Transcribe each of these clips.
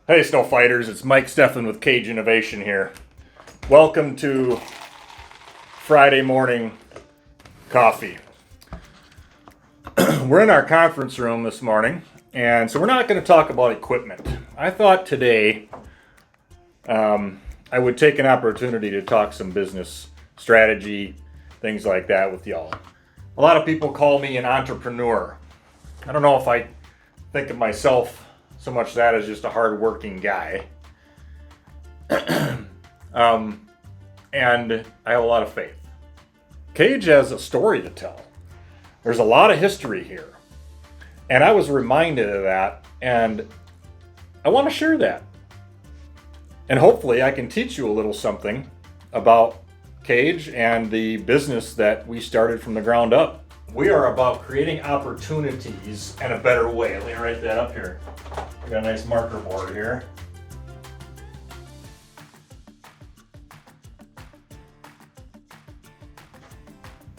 Hey Snow Fighters, it's Mike Stephan with KAGE Innovation here. Welcome to Friday Morning Coffee. We're in our conference room this morning, and so we're not going to talk about equipment. I thought today I would take an opportunity to talk some business strategy, things like that with y'all. A lot of people call me an entrepreneur. I don't know if I think of myself so much that as just a hard-working guy. And I have a lot of faith. KAGE has a story to tell. There's a lot of history here. And I was reminded of that, and I want to share that. And hopefully I can teach you a little something about KAGE and the business that we started from the ground up. We are about creating opportunities and a better way. Let me write that up here. I got a nice marker board here.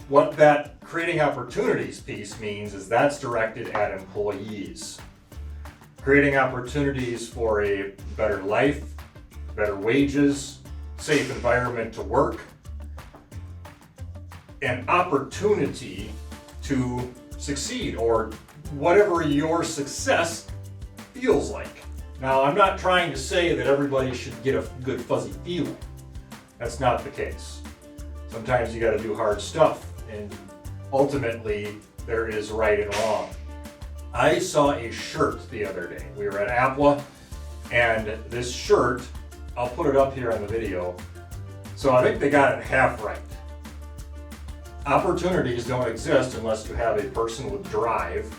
What that creating opportunities piece means is that's directed at employees. Creating opportunities for a better life, better wages, safe environment to work, an opportunity to succeed, or whatever your success feels like. Now, I'm not trying to say that everybody should get a good fuzzy feeling. That's not the case. Sometimes you got to do hard stuff, and ultimately there is right and wrong. I saw a shirt the other day. We were at Apple, and this shirt, I'll put it up here on the video. So I think they got it half right. Opportunities don't exist unless you have a person with drive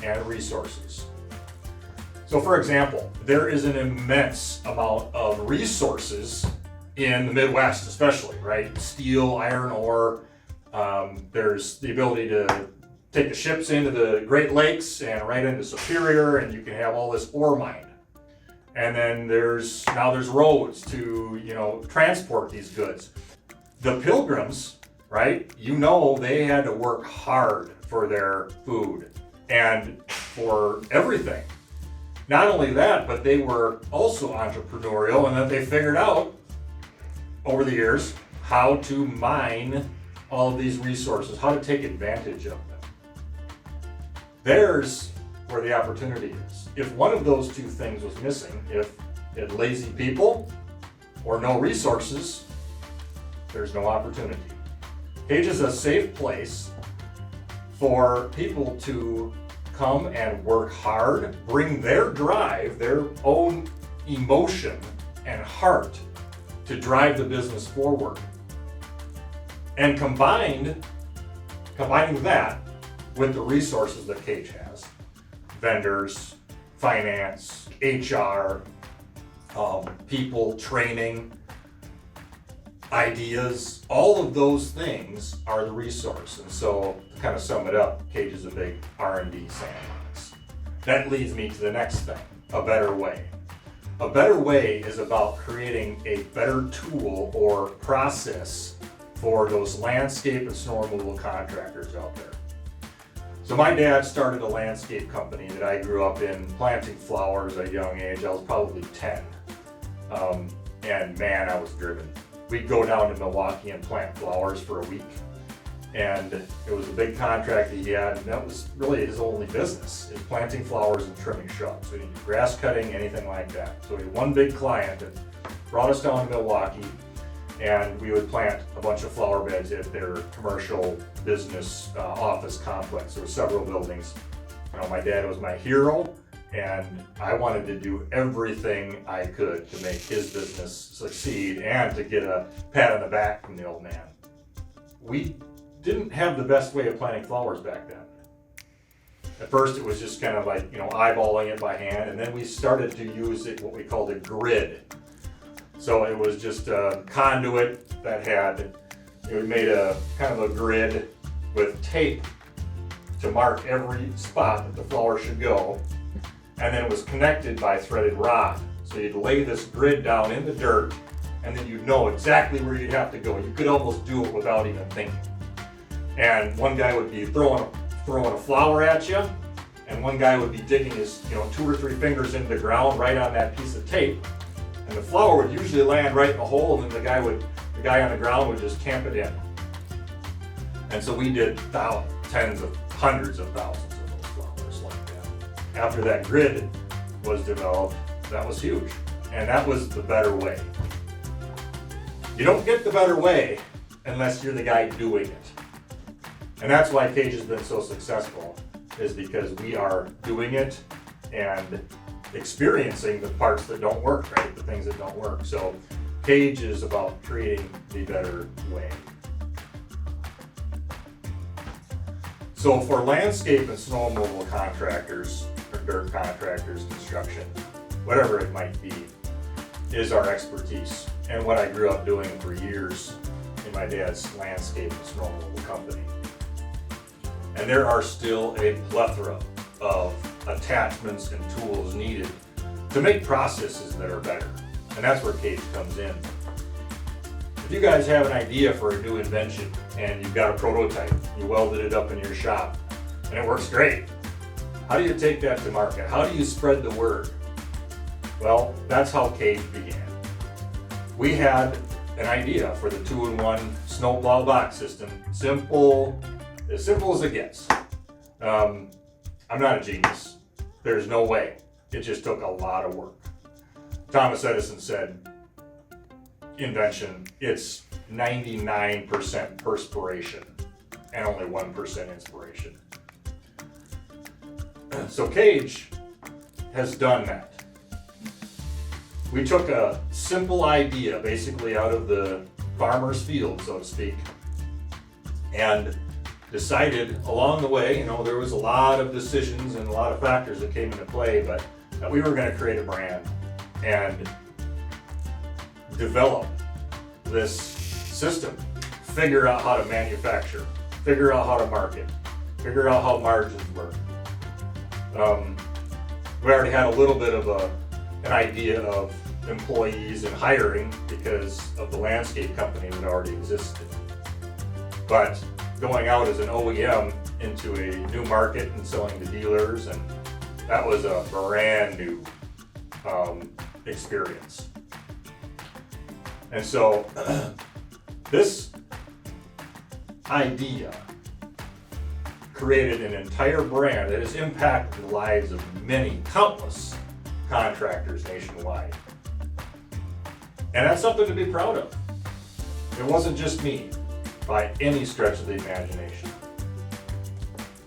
and resources. So for example, there is an immense amount of resources in the Midwest especially, right? Steel, iron ore, there's the ability to take the ships into the Great Lakes and right into Superior, and you can have all this ore mined. And then there's roads to, transport these goods. The Pilgrims, right? They had to work hard for their food and for everything. Not only that, but they were also entrepreneurial, and that they figured out over the years how to mine all of these resources, how to take advantage of them. There's where the opportunity is. If one of those two things was missing, if you had lazy people or no resources, there's no opportunity. KAGE is a safe place for people to come and work hard, bring their drive, their own emotion and heart to drive the business forward. And combining that with the resources that KAGE has, vendors, finance, HR, people, training, ideas, all of those things are the resource. And so to kind of sum it up, KAGE is a big R&D sandbox. That leads me to the next thing, a better way. A better way is about creating a better tool or process for those landscape and snow removal contractors out there. So my dad started a landscape company that I grew up in, planting flowers at a young age. I was probably 10. And man, I was driven. We'd go down to Milwaukee and plant flowers for a week. And it was a big contract that he had, and that was really his only business, is planting flowers and trimming shrubs. So he did grass cutting, anything like that. So he had one big client that brought us down to Milwaukee, and we would plant a bunch of flower beds at their commercial business office complex. There were several buildings. My dad was my hero, and I wanted to do everything I could to make his business succeed and to get a pat on the back from the old man. We didn't have the best way of planting flowers back then. At first it was just kind of like, eyeballing it by hand, and then we started to use what we called a grid. So it was just a conduit that we made a kind of a grid with tape to mark every spot that the flower should go. And then it was connected by threaded rod. So you'd lay this grid down in the dirt, and then you'd know exactly where you'd have to go. You could almost do it without even thinking. And one guy would be throwing a flower at you, and one guy would be digging his 2 or 3 fingers into the ground right on that piece of tape, and the flower would usually land right in the hole, and then the guy on the ground would just tamp it in. And so we did tens of hundreds of thousands of those flowers like that. After that grid was developed, that was huge, and that was the better way. You don't get the better way unless you're the guy doing it. And that's why KAGE has been so successful, is because we are doing it and experiencing the parts that don't work, right? The things that don't work. So KAGE is about creating the better way. So for landscape and snow removal contractors, or dirt contractors, construction, whatever it might be, is our expertise and what I grew up doing for years in my dad's landscape and snow removal company. And there are still a plethora of attachments and tools needed to make processes that are better. And that's where KAGE comes in. If you guys have an idea for a new invention and you've got a prototype, you welded it up in your shop, and it works great, how do you take that to market? How do you spread the word? Well, that's how KAGE began. We had an idea for the 2-in-1 snowplow box system. As simple as it gets. I'm not a genius. There's no way. It just took a lot of work. Thomas Edison said, invention, it's 99% perspiration and only 1% inspiration. So KAGE has done that. We took a simple idea basically out of the farmer's field, so to speak, and decided along the way, there was a lot of decisions and a lot of factors that came into play, but that we were going to create a brand and develop this system, figure out how to manufacture, figure out how to market, figure out how margins work. We already had a little bit of an idea of employees and hiring because of the landscape company that already existed. But going out as an OEM into a new market and selling to dealers, and that was a brand new experience. And so this idea created an entire brand that has impacted the lives of many, countless contractors nationwide. And that's something to be proud of. It wasn't just me, by any stretch of the imagination.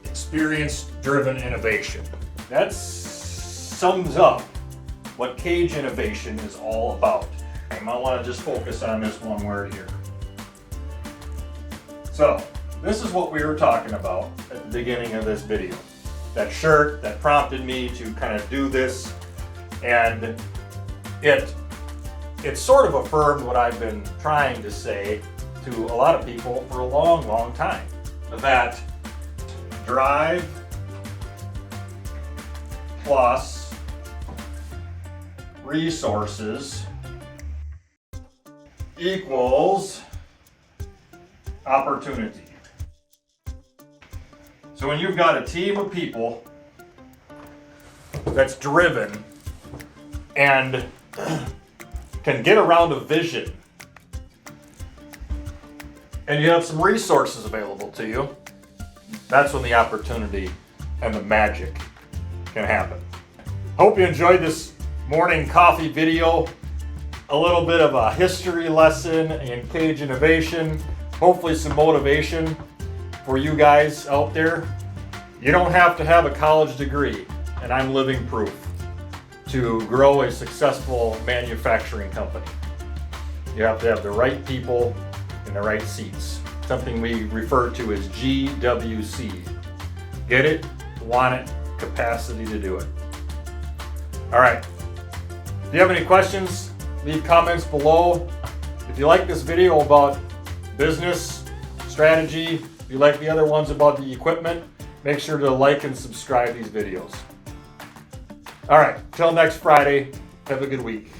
Experience-driven innovation. That sums up what KAGE innovation is all about. I might want to just focus on this one word here. So, this is what we were talking about at the beginning of this video. That shirt that prompted me to kind of do this, and it sort of affirmed what I've been trying to say to a lot of people for a long, long time. That drive plus resources equals opportunity. So when you've got a team of people that's driven and can get around a vision, and you have some resources available to you, that's when the opportunity and the magic can happen. Hope you enjoyed this morning coffee video. A little bit of a history lesson in KAGE innovation. Hopefully some motivation for you guys out there. You don't have to have a college degree, and I'm living proof, to grow a successful manufacturing company. You have to have the right people in the right seats. Something we refer to as GWC. Get it, want it, capacity to do it. All right. If you have any questions, leave comments below. If you like this video about business, strategy, if you like the other ones about the equipment, make sure to like and subscribe these videos. All right, till next Friday, have a good week.